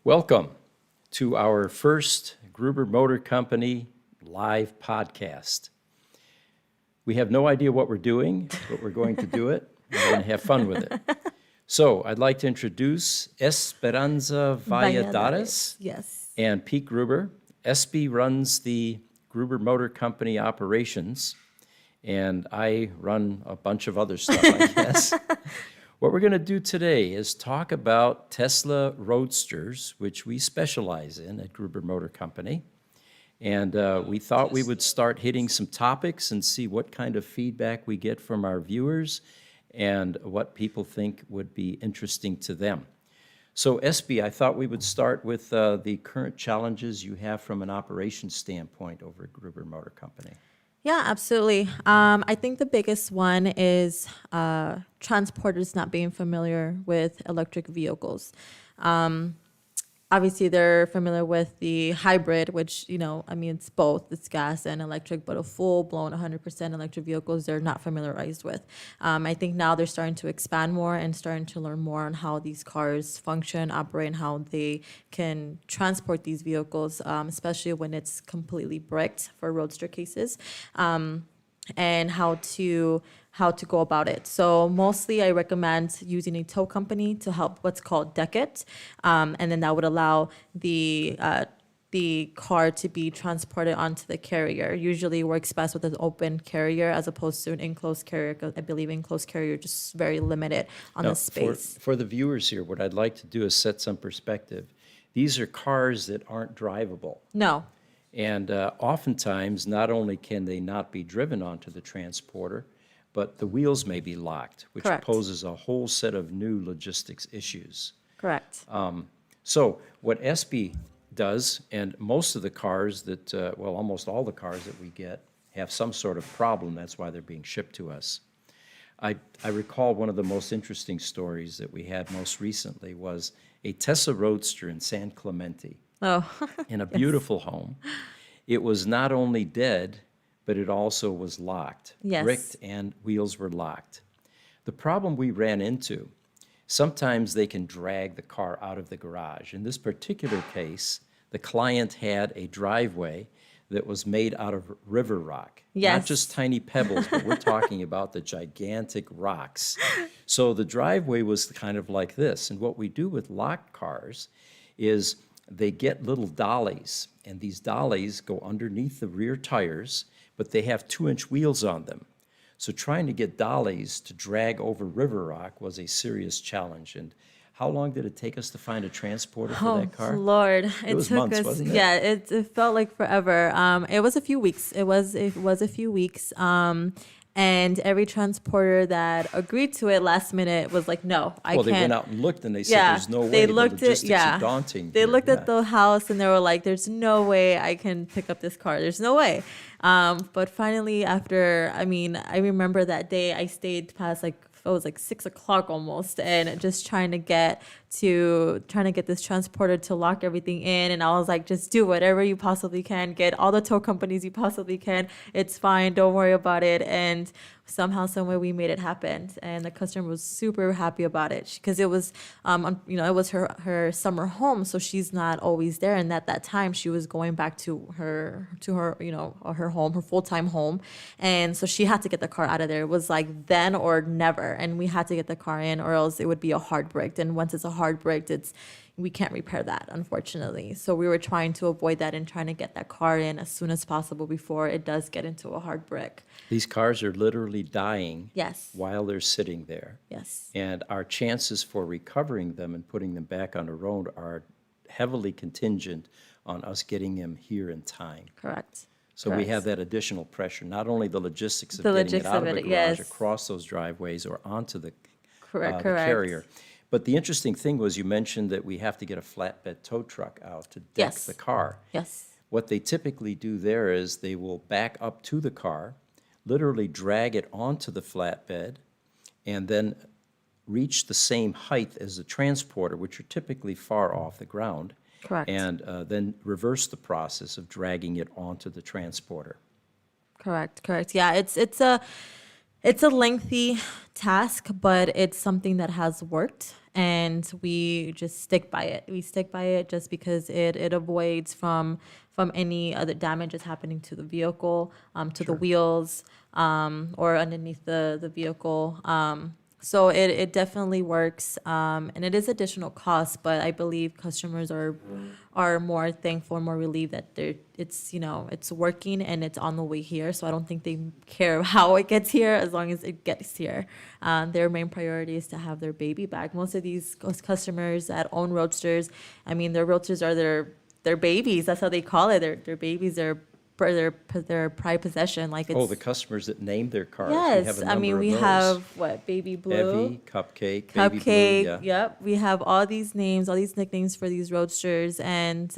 Welcome to our first Gruber Motor Company live podcast. We have no idea what we're doing, but we're going to do it. We're going to have fun with it. So I'd like to introduce Esperanza Valladares Yes. and Pete Gruber. Espe runs the Gruber Motor Company operations, and I run a bunch of other stuff, I guess. What we're going to do today is talk about Tesla Roadsters, which we specialize in at Gruber Motor Company. And we thought we would start hitting some topics and see what kind of feedback we get from our viewers and what people think would be interesting to them. So, Espe, I thought we would start with the current challenges you have from an operations standpoint over at Gruber Motor Company. Yeah, absolutely. I think the biggest one is transporters not being familiar with electric vehicles. Obviously, they're familiar with the hybrid, which, it's both. It's gas and electric, but a full-blown 100% electric vehicles, they're not familiarized with. I think now they're starting to expand more and starting to learn more on how these cars function, operate, and how they can transport these vehicles, especially when it's completely bricked for roadster cases. And how to go about it. So mostly I recommend using a tow company to help what's called deck it. And then that would allow the car to be transported onto the carrier. Usually works best with an open carrier as opposed to an enclosed carrier, because I believe enclosed carrier just very limited on the space. For the viewers here, what I'd like to do is set some perspective. These are cars that aren't drivable. No. And oftentimes, not only can they not be driven onto the transporter, but the wheels may be locked, which Correct. poses a whole set of new logistics issues. Correct. So what Espe does, and most of the cars that, almost all the cars that we get have some sort of problem. That's why they're being shipped to us. I recall one of the most interesting stories that we had most recently was a Tesla Roadster in San Clemente. Oh. In a beautiful home. It was not only dead, but it also was locked. Yes. Bricked and wheels were locked. The problem we ran into, sometimes they can drag the car out of the garage. In this particular case, the client had a driveway that was made out of river rock. Yes. Not just tiny pebbles, but we're talking about the gigantic rocks. So the driveway was kind of like this. And what we do with locked cars is they get little dollies, and these dollies go underneath the rear tires, but they have 2-inch wheels on them. So trying to get dollies to drag over river rock was a serious challenge. And how long did it take us to find a transporter for that car? Oh, Lord. It was took months, us, wasn't it? Yeah, it felt like forever. It was a few weeks. It was a few weeks. And every transporter that agreed to it last minute was like, no, I can't. Well, they went out and looked, and they said, there's no way. They The looked logistics are daunting. They looked at the house, and they were like, there's no way I can pick up this car. There's no way. But finally, after, I remember that day I stayed past it was like 6 o'clock almost, and just trying to get this transporter to lock everything in. And I was like, just do whatever you possibly can, get all the tow companies you possibly can. It's fine, don't worry about it. And somehow, someway, we made it happen, and the customer was super happy about it because it was, it was her summer home, so she's not always there. And at that time, she was going back to her home, her full-time home, and so she had to get the car out of there. It was like then or never, and we had to get the car in, or else it would be a hard brick. And once it's a hard brick, we can't repair that, unfortunately. So we were trying to avoid that and trying to get that car in as soon as possible before it does get into a hard brick. These cars are literally dying. Yes. While they're sitting there. Yes. And our chances for recovering them and putting them back on the road are heavily contingent on us getting them here in time. Correct. So we have that additional pressure, not only the logistics of The getting it logistics out of of the it, garage, yes. across those driveways or onto the Correct. carrier. But the interesting thing was you mentioned that we have to get a flatbed tow truck out to deck Yes. the car. Yes. What they typically do there is they will back up to the car, literally drag it onto the flatbed, and then reach the same height as the transporter, which are typically far off the ground. Correct. And then reverse the process of dragging it onto the transporter. Correct. Yeah, it's a lengthy task, but it's something that has worked, and we just stick by it. We stick by it just because it avoids from any other damages happening to the vehicle, to the wheels, or underneath the vehicle. So it definitely works, and it is additional cost, but I believe customers are more thankful and more relieved that it's working and it's on the way here. So I don't think they care how it gets here as long as it gets here. Their main priority is to have their baby back. Most of these customers that own Roadsters, I mean, their Roadsters are their babies. That's how they call it. Their babies are their pride possession. Like Oh, the customers that name their cars. We yes, have a I number mean of we those. have what, Baby Blue, Evie, Cupcake, Baby Blue, yeah. Yep, we have all these names, all these nicknames for these Roadsters, and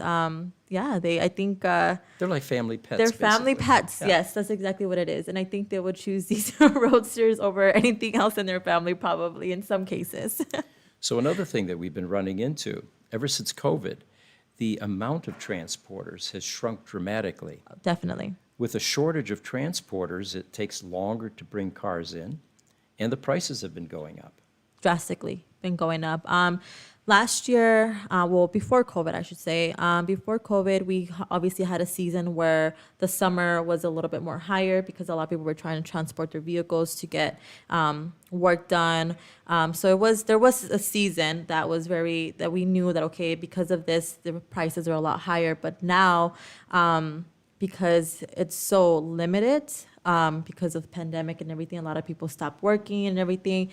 yeah, I think They're like family pets, they're family basically. pets. Yeah. Yes, that's exactly what it is, and I think they would choose these Roadsters over anything else in their family, probably in some cases. So another thing that we've been running into, ever since COVID, the amount of transporters has shrunk dramatically. Definitely. With a shortage of transporters, it takes longer to bring cars in, and the prices have been going up. Drastically been going up. Last year, well, before COVID, I should say, before COVID, we obviously had a season where the summer was a little bit more higher because a lot of people were trying to transport their vehicles to get work done. So there was a season that we knew that, okay, because of this, the prices are a lot higher. But now, because it's so limited, because of the pandemic and everything, a lot of people stopped working and everything.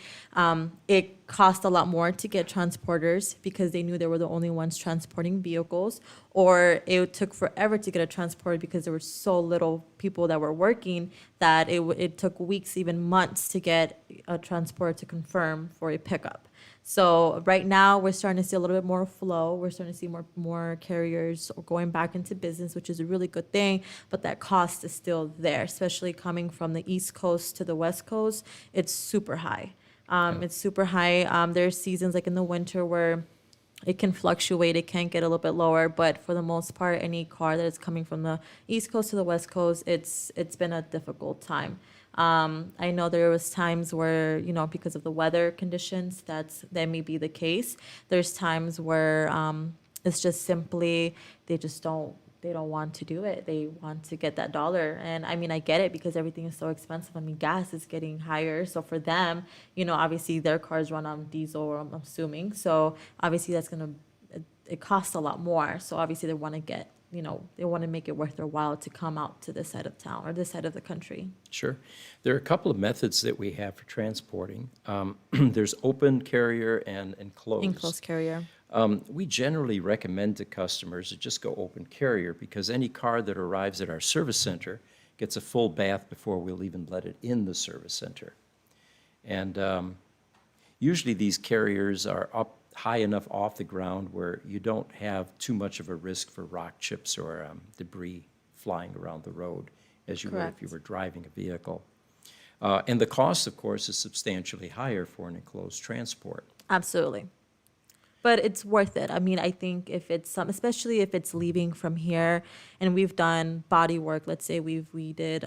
It cost a lot more to get transporters because they knew they were the only ones transporting vehicles, or it took forever to get a transporter because there were so little people that were working that it took weeks, even months, to get a transporter to confirm for a pickup. So right now we're starting to see a little bit more flow. We're starting to see more carriers going back into business, which is a really good thing. But that cost is still there, especially coming from the East Coast to the West Coast. It's super high. It's super high. There's seasons like in the winter where it can fluctuate. It can get a little bit lower, but for the most part, any car that is coming from the East Coast to the West Coast, it's been a difficult time. I know there was times where, because of the weather conditions, that may be the case. There's times where it's just simply they don't want to do it. They want to get that dollar. And I mean, I get it because everything is so expensive. I mean, gas is getting higher. So for them, obviously their cars run on diesel, I'm assuming. So obviously it costs a lot more. So obviously they want to get, they want to make it worth their while to come out to this side of town or this side of the country. Sure. There are a couple of methods that we have for transporting. There's open carrier and enclosed. Enclosed carrier. We generally recommend to customers to just go open carrier because any car that arrives at our service center gets a full bath before we'll even let it in the service center. And usually these carriers are up high enough off the ground where you don't have too much of a risk for rock chips or debris flying around the road as you would if you were driving a vehicle. And the cost, of course, is substantially higher for an enclosed transport. Absolutely. But it's worth it. I mean, I think if it's especially if it's leaving from here and we've done body work, let's say we did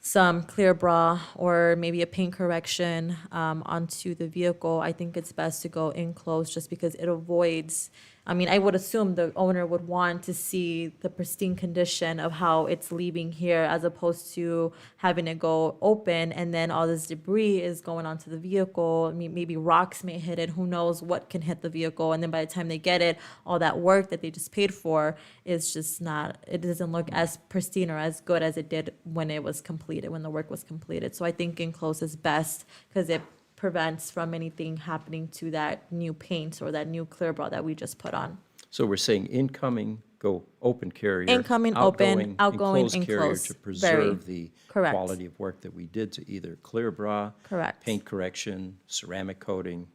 some clear bra or maybe a paint correction onto the vehicle, I think it's best to go enclosed just because it avoids, I mean, I would assume the owner would want to see the pristine condition of how it's leaving here as opposed to having it go open and then all this debris is going onto the vehicle. I mean, maybe rocks may hit it. Who knows what can hit the vehicle. And then by the time they get it, all that work that they just paid for is just not, it doesn't look as pristine or as good as it did when it was completed, when the work was completed. So I think enclosed is best because it prevents from anything happening to that new paint or that new clear bra that we just put on. So we're saying incoming, go open carrier. Incoming, open, outgoing, enclosed carrier enclosed. to preserve the correct. quality of work that we did to either clear bra, Correct. paint correction, ceramic coating.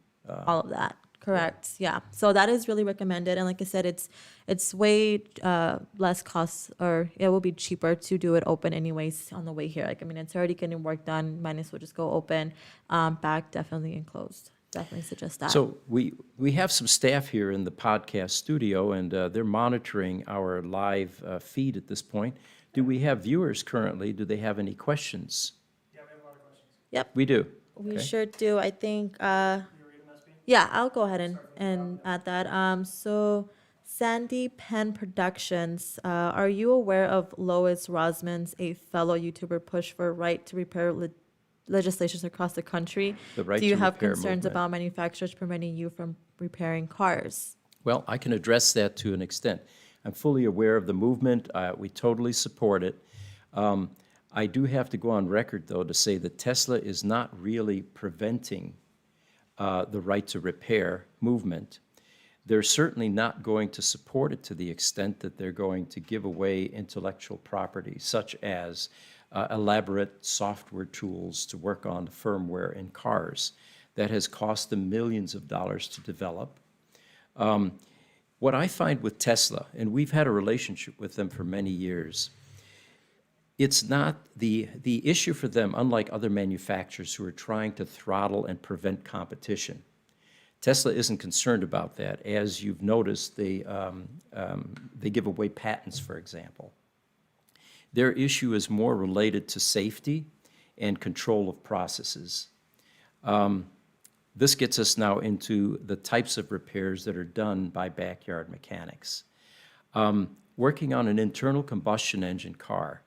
All of that. Correct. Yeah. So that is really recommended. And like I said, it's way less cost, or it will be cheaper to do it open anyways on the way here. Like, I mean, it's already getting work done. Might as well just go open. Back, definitely enclosed. Definitely suggest that. So we have some staff here in the podcast studio, and they're monitoring our live feed at this point. Do we have viewers currently? Do they have any questions? Yeah, we have a lot of questions. Yep. We do. We Okay. sure do. I think, Can you read them, SB? Yeah, I'll go ahead and add that. So Sandy Penn Productions, are you aware of Lois Rosman's, a fellow YouTuber, push for right to repair legislations across the country? The right Do you to have repair concerns movement. about manufacturers preventing you from repairing cars? Well, I can address that to an extent. I'm fully aware of the movement. We totally support it. I do have to go on record, though, to say that Tesla is not really preventing the right to repair movement. They're certainly not going to support it to the extent that they're going to give away intellectual property, such as elaborate software tools to work on the firmware in cars. That has cost them millions of dollars to develop. What I find with Tesla, and we've had a relationship with them for many years, it's not the issue for them, unlike other manufacturers who are trying to throttle and prevent competition. Tesla isn't concerned about that. As you've noticed, they give away patents, for example. Their issue is more related to safety and control of processes. This gets us now into the types of repairs that are done by backyard mechanics. Working on an internal combustion engine car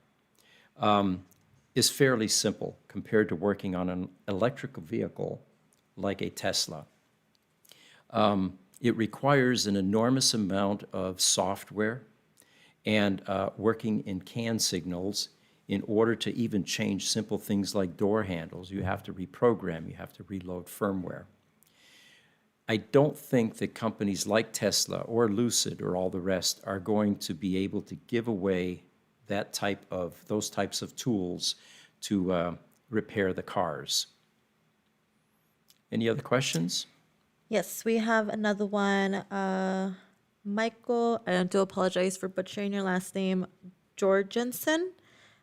is fairly simple compared to working on an electrical vehicle like a Tesla. It requires an enormous amount of software and working in CAN signals in order to even change simple things like door handles. You have to reprogram, you have to reload firmware. I don't think that companies like Tesla or Lucid or all the rest are going to be able to give away those types of tools to repair the cars. Any other questions? Yes, we have another one. Michael, I do apologize for butchering your last name, Jorgensen.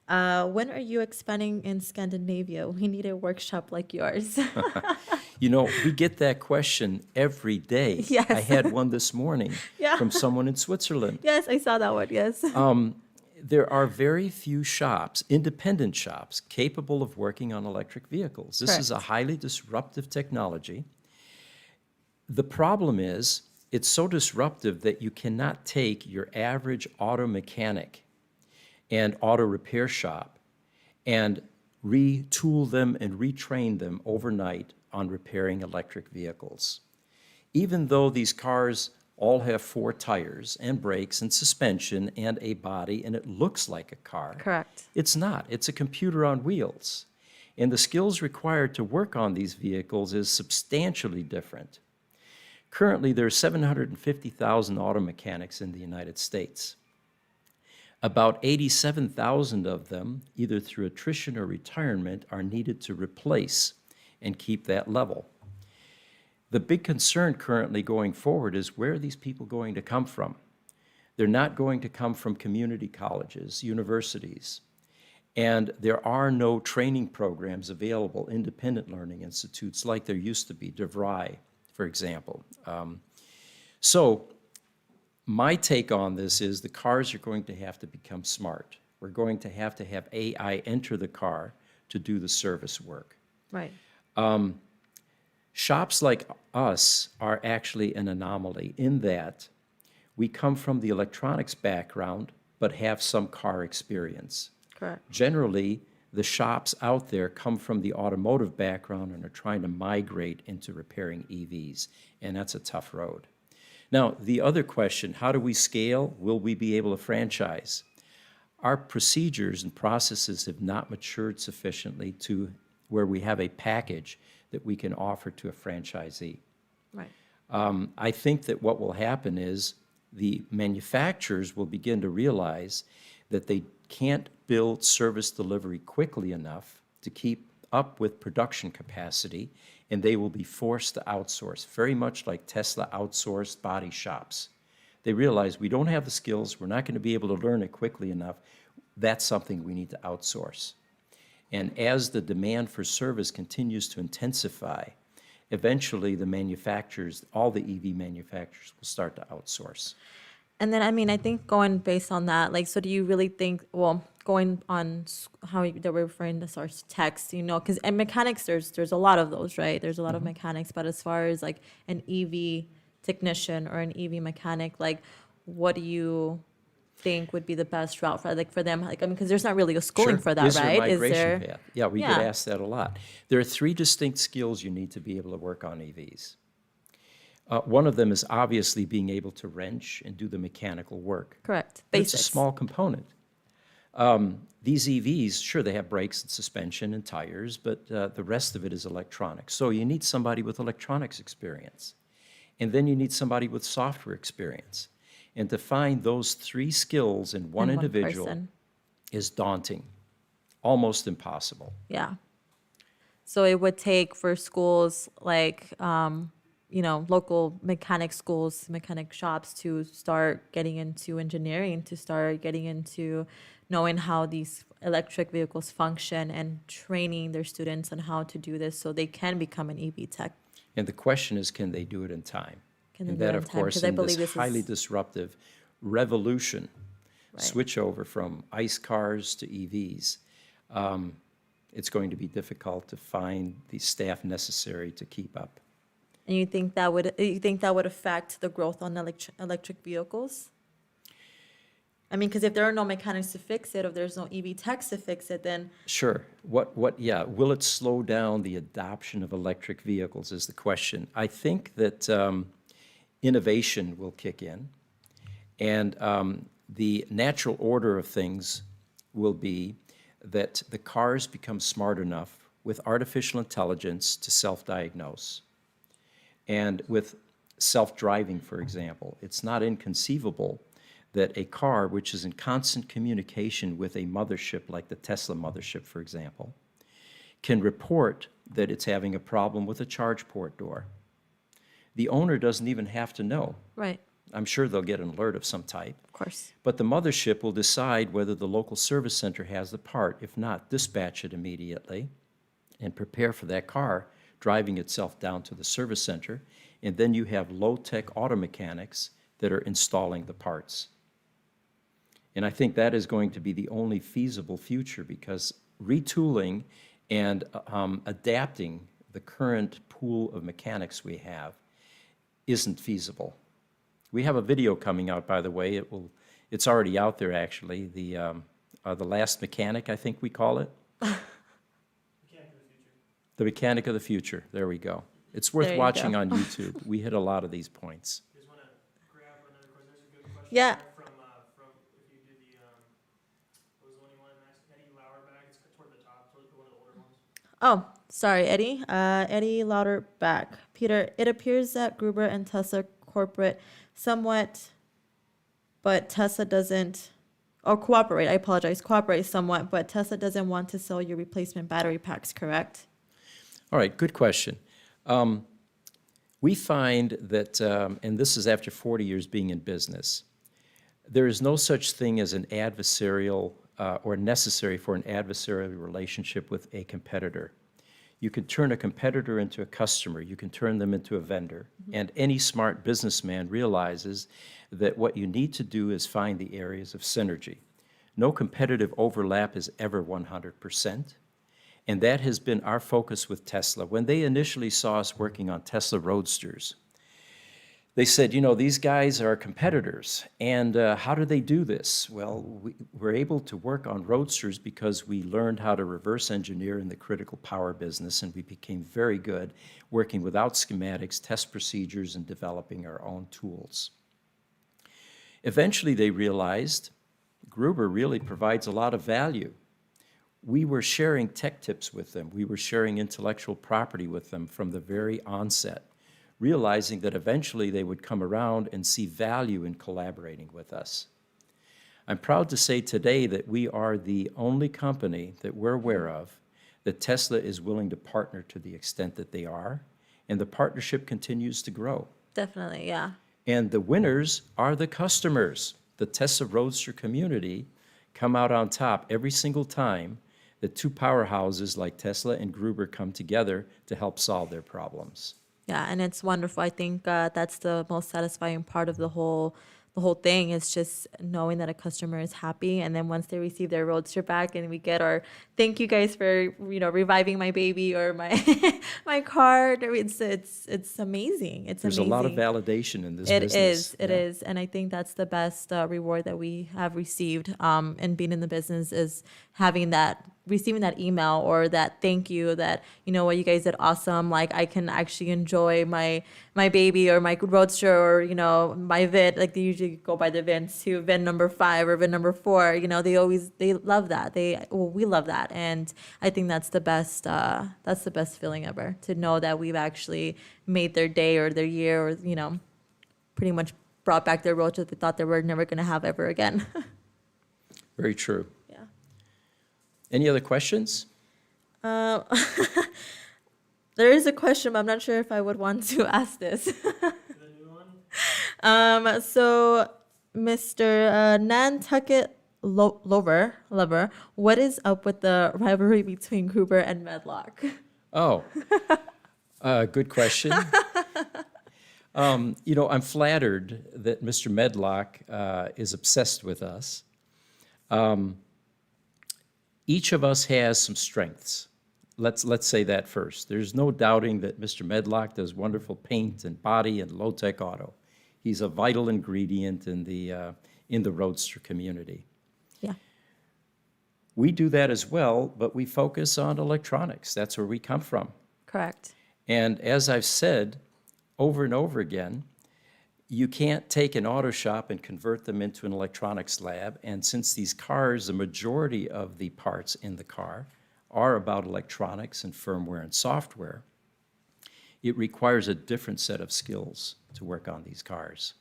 When are you expanding in Scandinavia? We need a workshop like yours. You know, we get that question every day. Yes. I had one this morning Yeah. from someone in Switzerland. Yes, I saw that one, yes. There are very few shops, independent shops, capable of working on electric vehicles. This is a Correct. highly disruptive technology. The problem is, it's so disruptive that you cannot take your average auto mechanic and auto repair shop and retool them and retrain them overnight on repairing electric vehicles. Even though these cars all have 4 tires and brakes and suspension and a body, and it looks like a car. Correct. It's not. It's a computer on wheels. And the skills required to work on these vehicles is substantially different. Currently, there are 750,000 auto mechanics in the United States. About 87,000 of them, either through attrition or retirement, are needed to replace and keep that level. The big concern currently going forward is where are these people going to come from? They're not going to come from community colleges, universities, and there are no training programs available, independent learning institutes like there used to be, DeVry, for example. So my take on this is the cars are going to have to become smart. We're going to have AI enter the car to do the service work. Right. Shops like us are actually an anomaly in that we come from the electronics background but have some car experience. Correct. Generally, the shops out there come from the automotive background and are trying to migrate into repairing EVs, and that's a tough road. Now, the other question, how do we scale? Will we be able to franchise? Our procedures and processes have not matured sufficiently to where we have a package that we can offer to a franchisee. Right. I think that what will happen is the manufacturers will begin to realize that they can't build service delivery quickly enough to keep up with production capacity, and they will be forced to outsource, very much like Tesla outsourced body shops. They realize we don't have the skills, we're not going to be able to learn it quickly enough. That's something we need to outsource. And as the demand for service continues to intensify, eventually the manufacturers, all the EV manufacturers, will start to outsource. And then, I mean, I think going based on that, like, so do you really think, well, going on they were referring to source text, because and mechanics, there's a lot of those, right? There's a lot of mechanics, but as far as like an EV technician or an EV mechanic, like what do you think would be the best route for them? Like, I mean, because there's not really a schooling Sure. for that, Is there a right? Is migration there? path? Yeah, we get Yeah. asked that a lot. There are 3 distinct skills you need to be able to work on EVs. One of them is obviously being able to wrench and do the mechanical work. Correct. But it's a Basics. small component. These EVs, sure, they have brakes and suspension and tires, but the rest of it is electronics. So you need somebody with electronics experience. And then you need somebody with software experience. And to find those 3 skills in one In individual person. is daunting, almost impossible. Yeah. So it would take for schools like, local mechanic schools, mechanic shops to start getting into engineering, to start getting into knowing how these electric vehicles function and training their students on how to do this so they can become an EV tech. And the question is, can they do it in time? Can they And do it that, in of time? course, 'Cause I in believe this this highly is- disruptive revolution, Right. switch over from ICE cars to EVs, it's going to be difficult to find the staff necessary to keep up. And you think that would affect the growth on electric vehicles? I mean, because if there are no mechanics to fix it, if there's no EV techs to fix it, then Sure. Yeah, will it slow down the adoption of electric vehicles is the question. I think that innovation will kick in, and the natural order of things will be that the cars become smart enough with artificial intelligence to self-diagnose. And with self-driving, for example, it's not inconceivable that a car which is in constant communication with a mothership like the Tesla mothership, for example, can report that it's having a problem with a charge port door. The owner doesn't even have to know. right, I'm sure they'll get an alert of some type. of course. But the mothership will decide whether the local service center has the part. If not, dispatch it immediately and prepare for that car driving itself down to the service center. And then you have low-tech auto mechanics that are installing the parts. And I think that is going to be the only feasible future, because retooling and adapting the current pool of mechanics we have isn't feasible. We have a video coming out, by the way. It's already out there, actually. The Last Mechanic, I think we call it. The Mechanic of the Future. There we go. It's worth There you watching go. on YouTube. We hit a lot of these points. Just want to grab another question. There's a good question Yeah. there from if you did the what was the one you wanted next? Eddie Lauerbach. It's toward the top, toward one of the older ones. Oh, sorry, Eddie. Eddie Lauterbach. Peter, it appears that Gruber and Tesla corporate somewhat, but Tesla doesn't, or cooperate, I apologize, cooperate somewhat, but Tesla doesn't want to sell you replacement battery packs, correct? All right, good question. We find that, and this is after 40 years being in business, there is no such thing as an adversarial or necessary for an adversarial relationship with a competitor. You can turn a competitor into a customer. You can turn them into a vendor. And any smart businessman realizes that what you need to do is find the areas of synergy. No competitive overlap is ever 100%. And that has been our focus with Tesla. When they initially saw us working on Tesla Roadsters, they said, you know, these guys are competitors, and how do they do this? Well, we're able to work on Roadsters because we learned how to reverse engineer in the critical power business, and we became very good working without schematics, test procedures, and developing our own tools. Eventually, they realized Gruber really provides a lot of value. We were sharing tech tips with them. We were sharing intellectual property with them from the very onset, realizing that eventually they would come around and see value in collaborating with us. I'm proud to say today that we are the only company that we're aware of that Tesla is willing to partner to the extent that they are, and the partnership continues to grow. Definitely, yeah. And the winners are the customers. The Tesla Roadster community come out on top every single time that 2 powerhouses like Tesla and Gruber come together to help solve their problems. Yeah, and it's wonderful. I think that's the most satisfying part of the whole the whole thing is just knowing that a customer is happy, and then once they receive their Roadster back and we get our thank you guys for reviving my baby or my my car, it's amazing. It's There's amazing. a lot of validation in this It business. it is, and I think that's the best reward that we have received and being in the business is receiving that email or that thank you that what you guys did awesome. Like I can actually enjoy my baby or my Roadster or my VIN. Like they usually go by the VINs to VIN number 5 or VIN number 4. They love that. We love that, and I think that's the best feeling ever to know that we've actually made their day or their year or pretty much brought back their Roadster that they thought they were never going to have ever again. Very true. Yeah. Any other questions? There is a question, but I'm not sure if I would want to ask this. The new one? So, Mr. Nantucket Lover, what is up with the rivalry between Gruber and Medlock? Oh, good question. I'm flattered that Mr. Medlock is obsessed with us. Each of us has some strengths. Let's say that first. There's no doubting that Mr. Medlock does wonderful paint and body and low-tech auto. He's a vital ingredient in the Roadster community. Yeah. We do that as well, but we focus on electronics. That's where we come from. Correct. And as I've said over and over again, you can't take an auto shop and convert them into an electronics lab. And since these cars, the majority of the parts in the car are about electronics and firmware and software, it requires a different set of skills to work on these cars.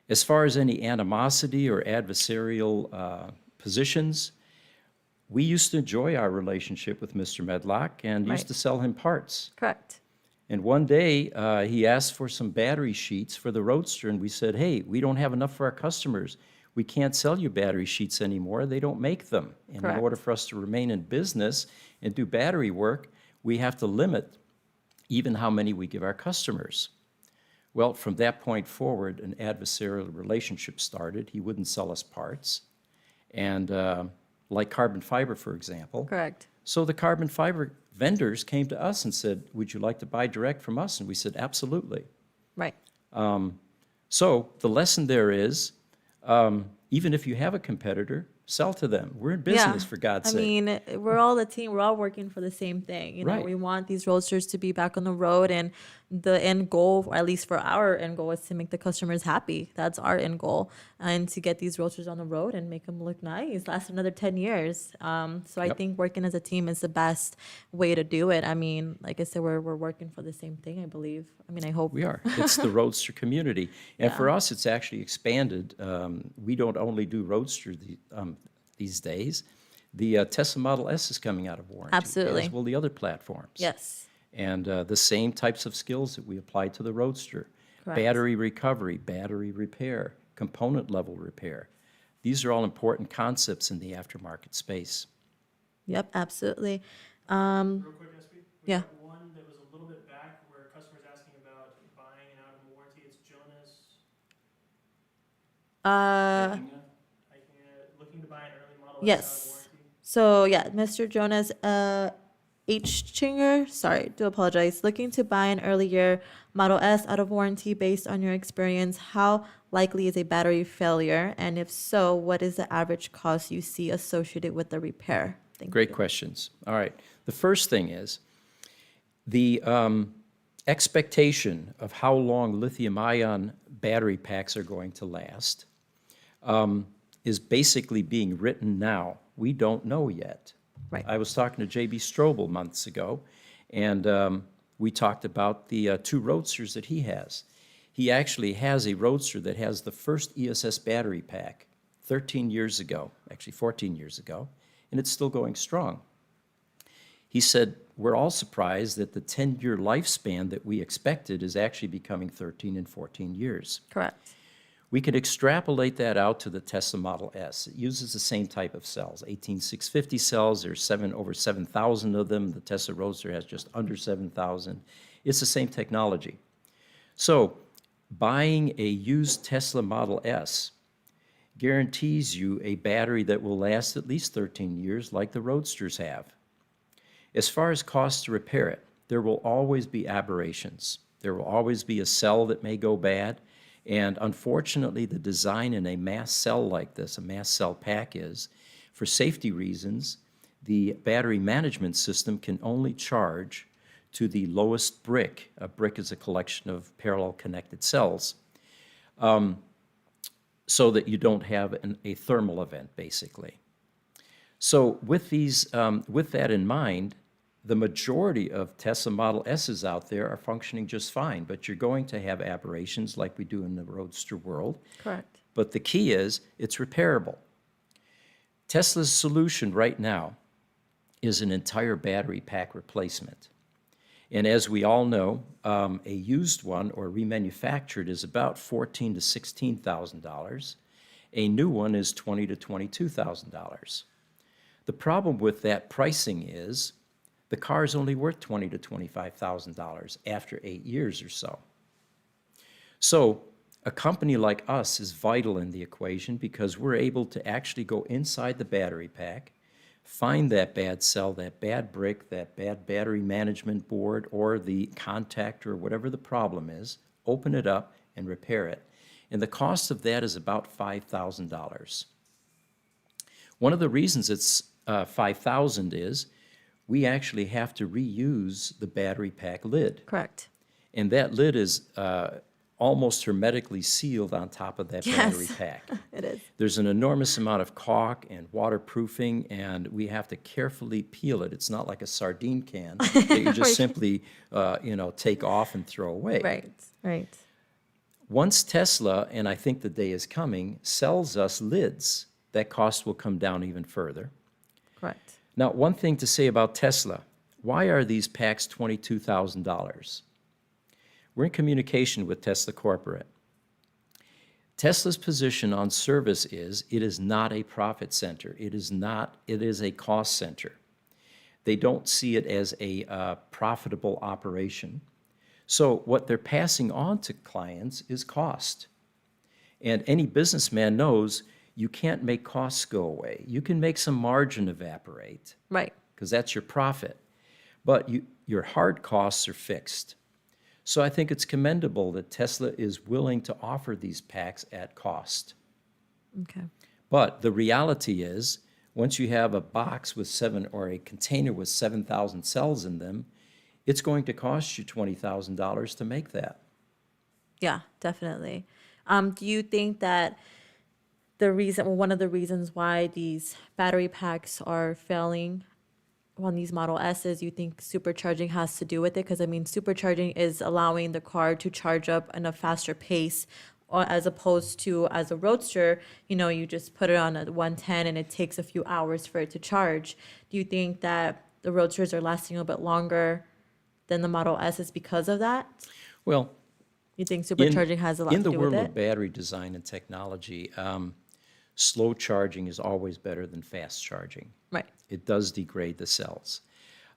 As far as any animosity or adversarial positions, we used to enjoy our relationship with Mr. Medlock and used Right. to sell him parts. Correct. And one day, he asked for some battery sheets for the Roadster, and we said, hey, we don't have enough for our customers. We can't sell you battery sheets anymore. They don't make them. And Correct. in order for us to remain in business and do battery work, we have to limit even how many we give our customers. Well, from that point forward, an adversarial relationship started. He wouldn't sell us parts. And like carbon fiber, for example. Correct. So the carbon fiber vendors came to us and said, would you like to buy direct from us? And we said, absolutely. Right. So the lesson there is, even if you have a competitor, sell to them. We're in business, for God's sake. I mean, we're all a team. We're all working for the same thing. Right. We want these Roadsters to be back on the road, and the end goal, or at least for our end goal, is to make the customers happy. That's our end goal, and to get these Roadsters on the road and make them look nice, last another 10 years. So I Yep. think working as a team is the best way to do it. I mean, like I said, we're working for the same thing, I believe. I mean, I hope. We are. It's the Roadster community. And Yeah. for us, it's actually expanded. We don't only do Roadster these days. The Tesla Model S is coming out of warranty. Absolutely. As will the other platforms. Yes. And the same types of skills that we apply to the Roadster. Correct. Battery recovery, battery repair, component level repair. These are all important concepts in the aftermarket space. Yep, absolutely. Real quick, SB? We Yeah. got one that was a little bit back where a customer's asking about buying an out of warranty. It's Jonas. Looking to buy an early model that's out of Yes. warranty. So yeah, Mr. Jonas H. Chinger, sorry, do apologize. Looking to buy an earlier Model S out of warranty based on your experience, how likely is a battery failure? And if so, what is the average cost you see associated with the repair? Thank Great you. questions. All right. The first thing is the expectation of how long lithium-ion battery packs are going to last is basically being written now. We don't know yet. Right. I was talking to J.B. Strobel months ago, and we talked about the 2 Roadsters that he has. He actually has a Roadster that has the first ESS battery pack 13 years ago, actually 14 years ago, and it's still going strong. He said, we're all surprised that the 10-year lifespan that we expected is actually becoming 13 and 14 years. Correct. We can extrapolate that out to the Tesla Model S. It uses the same type of cells, 18650 cells. There's over 7,000 of them. The Tesla Roadster has just under 7,000. It's the same technology. So buying a used Tesla Model S guarantees you a battery that will last at least 13 years like the Roadsters have. As far as cost to repair it, there will always be aberrations. There will always be a cell that may go bad, and unfortunately the design in a mass cell like this, a mass cell pack is, for safety reasons, the battery management system can only charge to the lowest brick. A brick is a collection of parallel connected cells, so that you don't have a thermal event, basically. So with that in mind, the majority of Tesla Model S's out there are functioning just fine, but you're going to have aberrations like we do in the Roadster world. Correct. But the key is it's repairable. Tesla's solution right now is an entire battery pack replacement. And as we all know, a used one or remanufactured is about $14,000 to $16,000. A new one is $20,000 to $22,000. The problem with that pricing is the car is only worth $20,000 to $25,000 after 8 years or so. So a company like us is vital in the equation because we're able to actually go inside the battery pack, find that bad cell, that bad brick, that bad battery management board, or the contactor, or whatever the problem is, open it up and repair it. And the cost of that is about $5,000. One of the reasons it's $5,000 is we actually have to reuse the battery pack lid. Correct. And that lid is almost hermetically sealed on top of that battery pack. It is. There's an enormous amount of caulk and waterproofing, and we have to carefully peel it. It's not like a sardine can that you just simply, take off and throw away. Right, right. Once Tesla, and I think the day is coming, sells us lids, that cost will come down even further. Correct. Now, one thing to say about Tesla, why are these packs $22,000? We're in communication with Tesla Corporate. Tesla's position on service is it is not a profit center. It is a cost center. They don't see it as a profitable operation. So what they're passing on to clients is cost. And any businessman knows you can't make costs go away. You can make some margin evaporate. Right. Because that's your profit. But your hard costs are fixed. So I think it's commendable that Tesla is willing to offer these packs at cost. Okay. But the reality is, once you have a box with or a container with 7,000 cells in them, it's going to cost you $20,000 to make that. Yeah, definitely. Do you think that one of the reasons why these battery packs are failing on these Model S's, you think supercharging has to do with it? Because, I mean, supercharging is allowing the car to charge up in a faster pace, or as opposed to as a Roadster, you just put it on at 110 and it takes a few hours for it to charge. Do you think that the Roadsters are lasting a little bit longer than the Model S's because of that? Well, You think supercharging has a lot to do with in the world it? of battery design and technology, slow charging is always better than fast charging. Right. It does degrade the cells.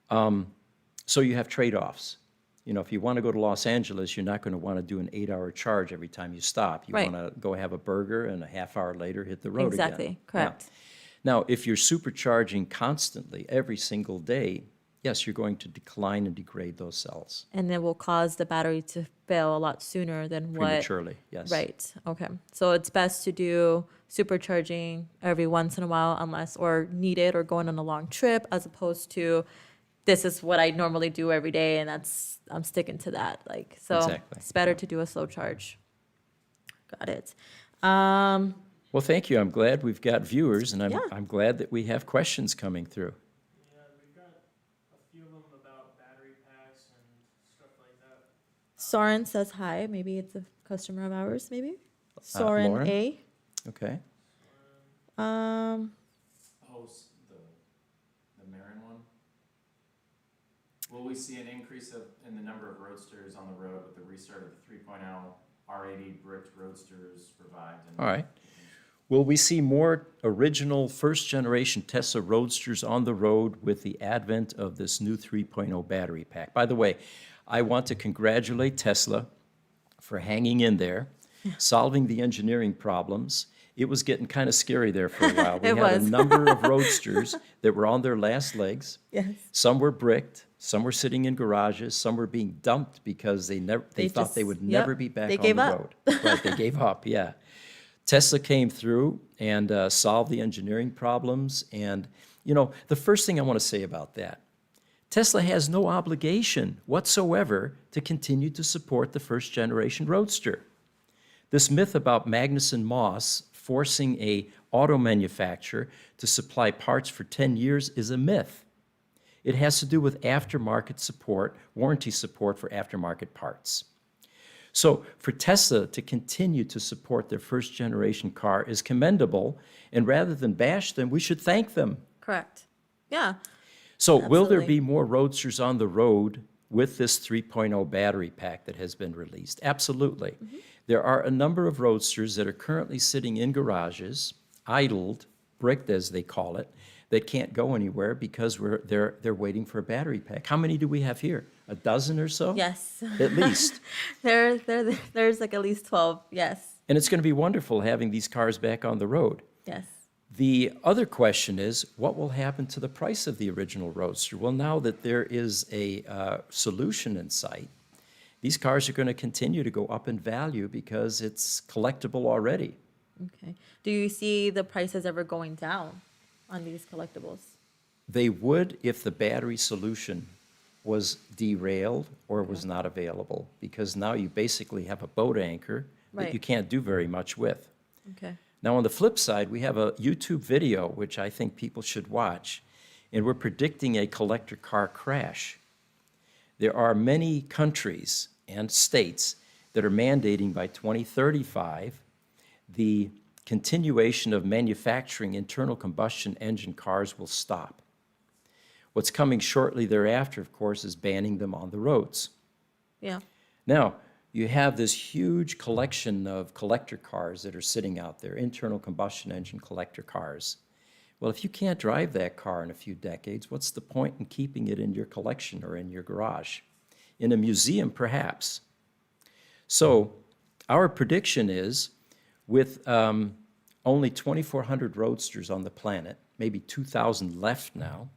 So you have trade-offs. If you want to go to Los Angeles, you're not going to want to do an 8-hour charge every time you stop. You Right. want to go have a burger and a half hour later hit the road Exactly. again. Correct. Now, if you're supercharging constantly every single day, yes, you're going to decline and degrade those cells And it will cause the battery to fail a lot sooner than what. prematurely. Yes. Right. Okay. So it's best to do supercharging every once in a while, or needed or going on a long trip, as opposed to this is what I normally do every day, and I'm sticking to that. So Exactly. it's better to do a slow charge. Got it. Well, thank you. I'm glad we've got viewers, and Yeah. I'm glad that we have questions coming through. Yeah, we've got a few of them about battery packs and stuff like that. Soren says hi. Maybe it's a customer of ours. Maybe Soren Lauren? A. Okay. The Marin one? Will we see an increase in the number of Roadsters on the road with the restart of the 3.0 R80 bricked Roadsters revived? All right. Will we see more original first-generation Tesla Roadsters on the road with the advent of this new 3.0 battery pack? By the way, I want to congratulate Tesla for hanging in there, solving the engineering problems. It was getting kind of scary there for a while. We It had was. a number of Roadsters that were on their last legs. Yes. Some were bricked, some were sitting in garages, some were being dumped because they thought they would never be back They on gave the up. road. Right, they gave up, yeah. Tesla came through and solved the engineering problems. And, you know, the first thing I want to say about that, Tesla has no obligation whatsoever to continue to support the first generation Roadster. This myth about Magnuson Moss forcing a auto manufacturer to supply parts for 10 years is a myth. It has to do with aftermarket support, warranty support for aftermarket parts. So for Tesla to continue to support their first generation car is commendable, and rather than bash them, we should thank them. Correct. Yeah. So will there Absolutely. be more Roadsters on the road with this 3.0 battery pack that has been released? Absolutely. There are a number of Roadsters that are currently sitting in garages, idled, bricked as they call it, that can't go anywhere because they're waiting for a battery pack. How many do we have here? A dozen or so? Yes. At least. There's like at least 12. Yes. And it's going to be wonderful having these cars back on the road. Yes. The other question is, what will happen to the price of the original Roadster? Well, now that there is a solution in sight, these cars are going to continue to go up in value because it's collectible already. Okay. Do you see the prices ever going down on these collectibles? They would if the battery solution was derailed or was not available, because now you basically have a boat anchor that Right. you can't do very much with. Okay. Now, on the flip side, we have a YouTube video, which I think people should watch, and we're predicting a collector car crash. There are many countries and states that are mandating by 2035 the continuation of manufacturing internal combustion engine cars will stop. What's coming shortly thereafter, of course, is banning them on the roads. Yeah. Now, you have this huge collection of collector cars that are sitting out there, internal combustion engine collector cars. Well, if you can't drive that car in a few decades, what's the point in keeping it in your collection or in your garage? In a museum, perhaps. So our prediction is, with only 2,400 Roadsters on the planet, maybe 2,000 left now,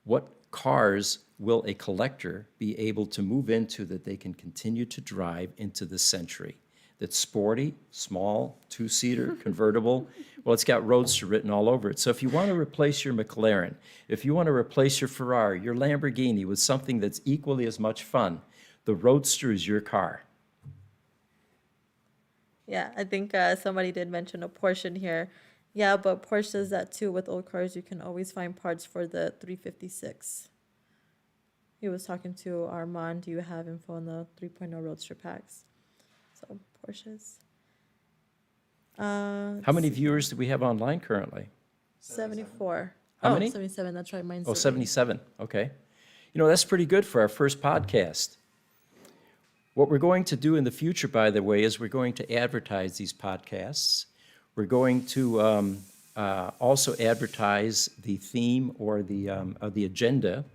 what cars will a collector be able to move into that they can continue to drive into the century? That's sporty, small, two-seater, convertible. Well, it's got Roadster written all over it. So if you want to replace your McLaren, if you want to replace your Ferrari, your Lamborghini with something that's equally as much fun, the Roadster is your car. Yeah, I think somebody did mention a Porsche in here. Yeah, but Porsche does that too with old cars. You can always find parts for the 356. He was talking to Armand. Do you have info on the 3.0 Roadster packs? So Porsches. How many viewers do we have online currently? 74. How many? 77. That's right. Mine's Oh, 70. 77, okay. You know, that's pretty good for our first podcast. What we're going to do in the future, by the way, is we're going to advertise these podcasts. We're going to also advertise the theme or the agenda.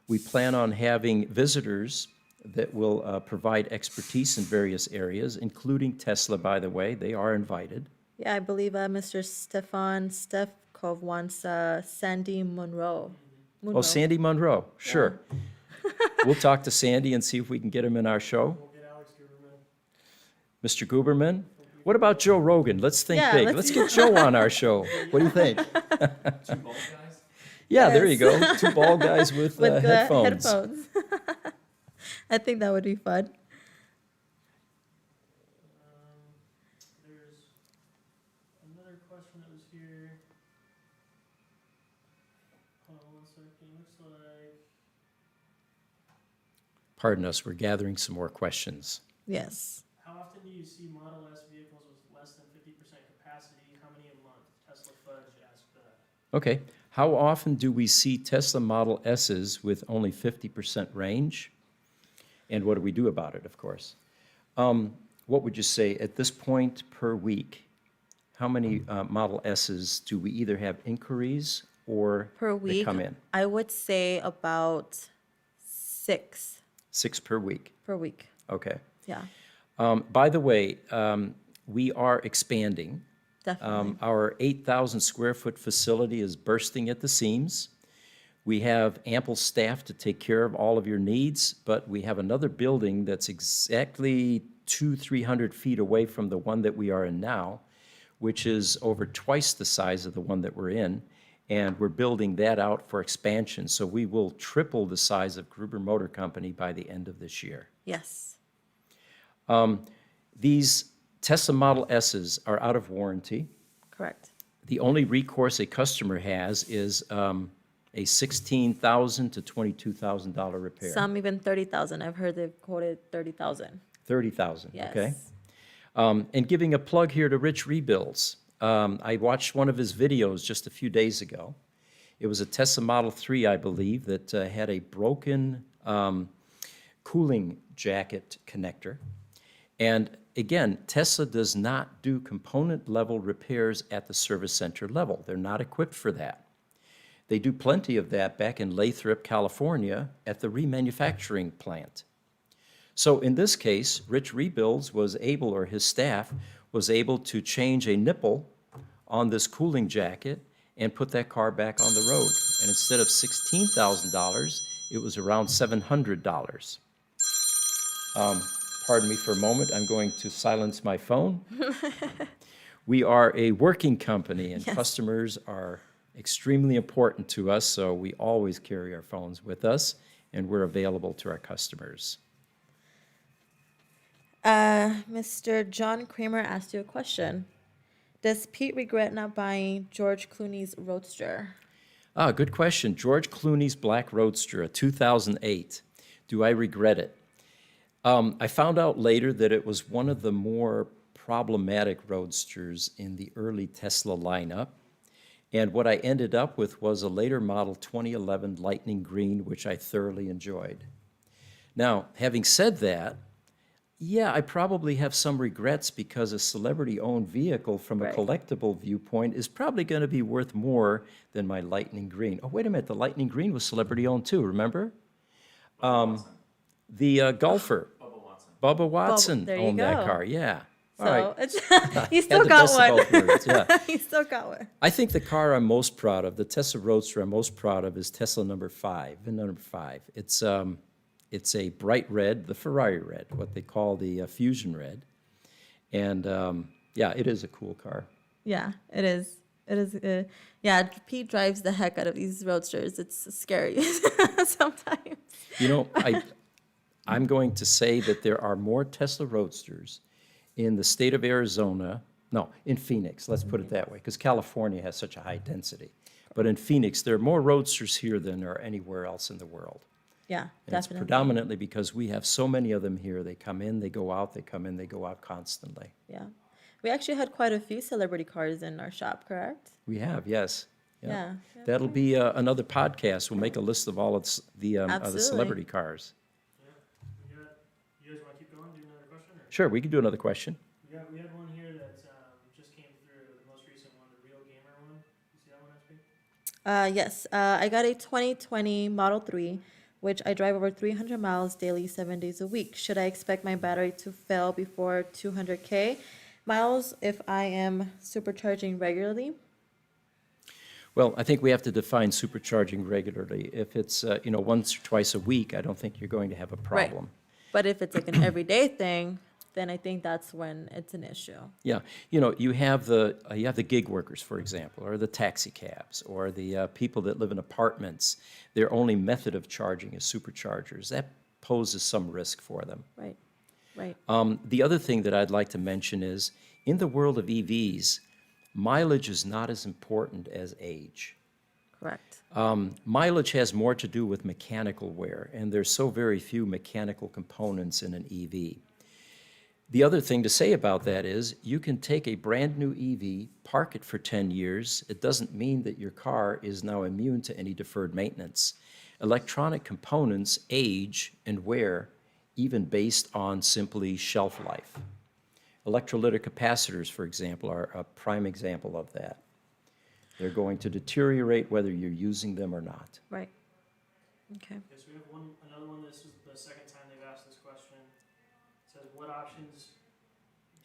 We plan on having visitors that will provide expertise in various areas, including Tesla, by the way. They are invited. Yeah, I believe Mr. Stefan Stefkov wants Sandy Monroe. Oh, Sandy Monroe, sure. We'll talk to Sandy and see if we can get him in our show. We'll get Alex Gruberman. Mr. Guberman? What about Joe Rogan? Let's think Yeah, big. let's- Let's get Joe on our show. What do you think? Two bald guys? Yeah, there you Yes. go. Two bald guys with, headphones. headphones. I think that would be fun. There's another question that was here. Hold on one second. Looks like Pardon us, we're gathering some more questions. Yes. how often do you see Model S vehicles with less than 50% capacity? How many a month? Tesla Fudge asked that. Okay, how often do we see Tesla Model S's with only 50% range? And what do we do about it, of course? What would you say, at this point per week, how many Model S's do we either have inquiries or Per that week, come in? I would say about 6 6 per week, per week. okay. Yeah, By the way, we are expanding. definitely. Our 8,000 square foot facility is bursting at the seams. We have ample staff to take care of all of your needs, but we have another building that's exactly 300 feet away from the one that we are in now, which is over twice the size of the one that we're in, and we're building that out for expansion. So we will triple the size of Gruber Motor Company by the end of this year. Yes. These Tesla Model S's are out of warranty. Correct. The only recourse a customer has is a $16,000 to $22,000 repair. Some even 30,000. I've heard they've quoted 30,000. 30,000, Yes. okay? And giving a plug here to Rich Rebuilds. I watched one of his videos just a few days ago. It was a Tesla Model 3, I believe, that had a broken cooling jacket connector. And again, Tesla does not do component level repairs at the service center level. They're not equipped for that. They do plenty of that back in Lathrop, California at the remanufacturing plant. So in this case, Rich Rebuilds was able, or his staff, was able to change a nipple on this cooling jacket and put that car back on the road. And instead of $16,000, it was around $700. Pardon me for a moment, I'm going to silence my phone. We are a working company, and Yes. customers are extremely important to us, so we always carry our phones with us, and we're available to our customers. Mr. John Kramer asked you a question. Does Pete regret not buying George Clooney's Roadster? Good question. George Clooney's Black Roadster, a 2008. Do I regret it? I found out later that it was one of the more problematic Roadsters in the early Tesla lineup. And what I ended up with was a later model 2011 Lightning Green, which I thoroughly enjoyed. Now, having said that, yeah, I probably have some regrets because a celebrity-owned vehicle from a Right. collectible viewpoint is probably going to be worth more than my Lightning Green. Oh, wait a minute, the Lightning Green was celebrity-owned too, remember? The golfer, Bubba Watson there you owned that go. car, yeah. All So right. it's you Had still the got best of one. both worlds, yeah. You still got one. I think the car I'm most proud of, the Tesla Roadster I'm most proud of, is Tesla number 5, VIN number 5. It's a bright red, the Ferrari red, what they call the Fusion red. And yeah, it is a cool car. Yeah, it is. It is. Yeah, Pete drives the heck out of these Roadsters. It's scary sometimes. You know, I'm going to say that there are more Tesla Roadsters in the state of Arizona, no, in Phoenix, let's put it that way, because California has such a high density. But in Phoenix, there are more Roadsters here than there are anywhere else in the world. Yeah, And it's definitely. predominantly because we have so many of them here. They come in, they go out, they come in, they go out constantly. Yeah. We actually had quite a few celebrity cars in our shop, correct? We have, yes. Yeah. That'll be another podcast. We'll make a list of all of the Absolutely. celebrity cars. You guys want to keep going? Do another question? Or? Sure, we can do another question. We had one here that just came through, the most recent one, the Real Gamer one. You see that one, SP? Yes. I got a 2020 Model 3, which I drive over 300 miles daily, 7 days a week. Should I expect my battery to fail before 200K miles if I am supercharging regularly? Well, I think we have to define supercharging regularly. If it's, once or twice a week, I don't think you're going to have a problem. But if it's like an everyday thing, then I think that's when it's an issue. Yeah, you have the gig workers, for example, or the taxi cabs, or the people that live in apartments. Their only method of charging is superchargers. That poses some risk for them. Right. Right. The other thing that I'd like to mention is, in the world of EVs, mileage is not as important as age. Correct. Mileage has more to do with mechanical wear, and there's so very few mechanical components in an EV. The other thing to say about that is you can take a brand new EV, park it for 10 years. It doesn't mean that your car is now immune to any deferred maintenance. Electronic components age and wear even based on simply shelf life. Electrolytic capacitors, for example, are a prime example of that. They're going to deteriorate whether you're using them or not. Right. Okay. Okay, so we have another one. This is the second time they've asked this question. It says, what options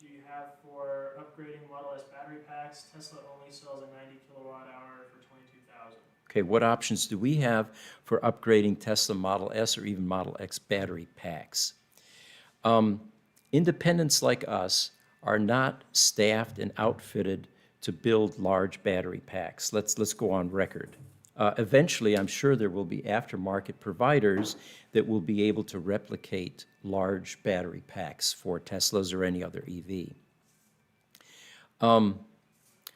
do you have for upgrading Model S battery packs? Tesla only sells a 90 kilowatt hour for 22,000. Okay, what options do we have for upgrading Tesla Model S or even Model X battery packs? Independents like us are not staffed and outfitted to build large battery packs. Let's go on record. Eventually, I'm sure there will be aftermarket providers that will be able to replicate large battery packs for Teslas or any other EV.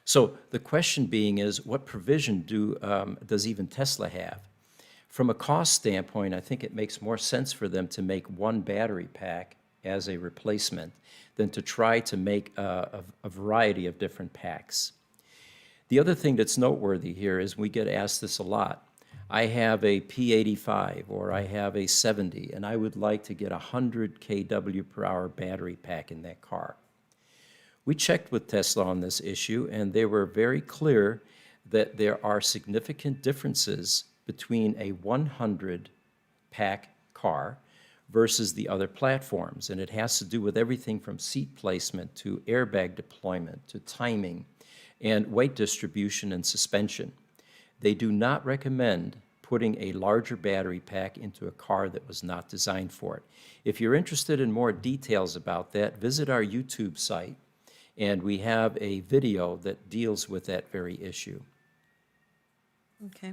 So the question being is, what provision does even Tesla have? From a cost standpoint, I think it makes more sense for them to make one battery pack as a replacement than to try to make a variety of different packs. The other thing that's noteworthy here is we get asked this a lot. I have a P85 or I have a 70 and I would like to get a 100 kW per hour battery pack in that car. We checked with Tesla on this issue and they were very clear that there are significant differences between a 100 pack car versus the other platforms. And it has to do with everything from seat placement to airbag deployment to timing and weight distribution and suspension. They do not recommend putting a larger battery pack into a car that was not designed for it. If you're interested in more details about that, visit our YouTube site, and we have a video that deals with that very issue. Okay.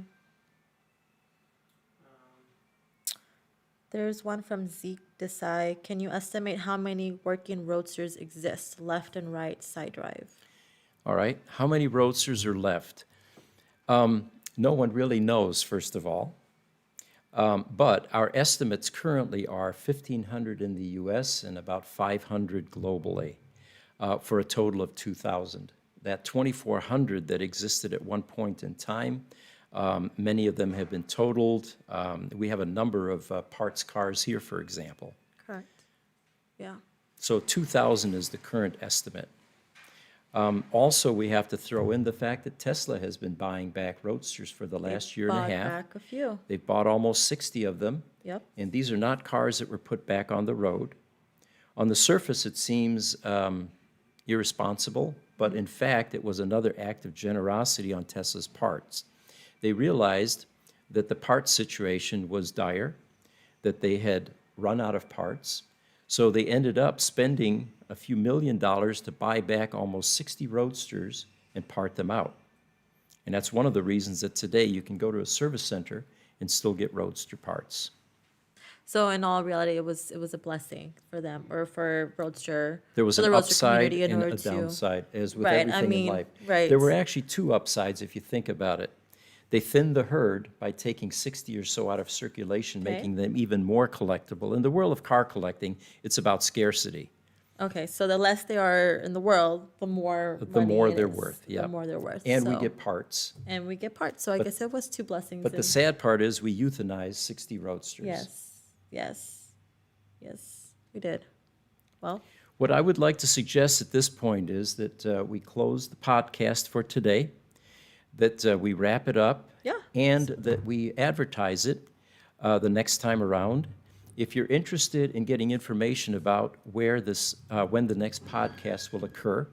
There's one from Zeke Desai. Can you estimate how many working Roadsters exist, left and right side drive? All right, how many Roadsters are left? No one really knows, first of all. But our estimates currently are 1,500 in the US and about 500 globally, for a total of 2,000. That 2,400 that existed at one point in time, many of them have been totaled. We have a number of parts cars here, for example. Correct. Yeah. So 2,000 is the current estimate. Also, we have to throw in the fact that Tesla has been buying back Roadsters for the last year and a half. Bought back a few. They've bought almost 60 of them. Yep. And these are not cars that were put back on the road. On the surface, it seems irresponsible, but in fact, it was another act of generosity on Tesla's parts. They realized that the parts situation was dire, that they had run out of parts, so they ended up spending a few $1 million to buy back almost 60 Roadsters and part them out. And that's one of the reasons that today you can go to a service center and still get Roadster parts. So in all reality, it was a blessing for them, or for Roadster. There was for the an Roadster upside community in and order a to- downside, as with Right, I everything mean, in life. right. There were actually two upsides if you think about it. They thinned the herd by taking 60 or so out of circulation, Okay. making them even more collectible. In the world of car collecting, it's about scarcity. Okay, so the less they are in the world, the more The money more it they're is, worth, yeah. The more they're worth. And we so- get parts. And we get parts. So I But- guess it was two blessings. But the in- sad part is we euthanized 60 Roadsters. Yes, we did. Well, What I would like to suggest at this point is that we close the podcast for today, that we wrap it up, Yeah. and that we advertise it the next time around. If you're interested in getting information about where when the next podcast will occur,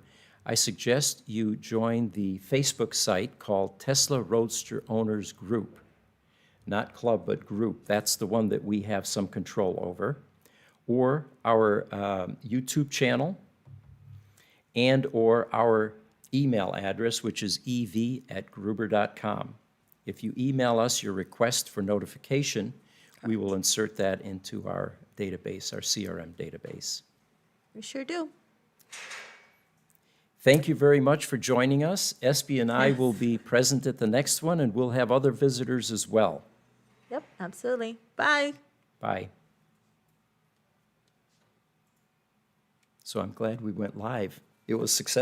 I suggest you join the Facebook site called Tesla Roadster Owners Group. Not club, but group. That's the one that we have some control over. Or our YouTube channel, and or our email address, which is ev@gruber.com. If you email us your request for notification, we will insert that into our database, our CRM database. we sure do. Thank you very much for joining us. Espy and I Yes. will be present at the next one, and we'll have other visitors as well. Yep, absolutely. Bye. Bye. So I'm glad we went live. It was successful.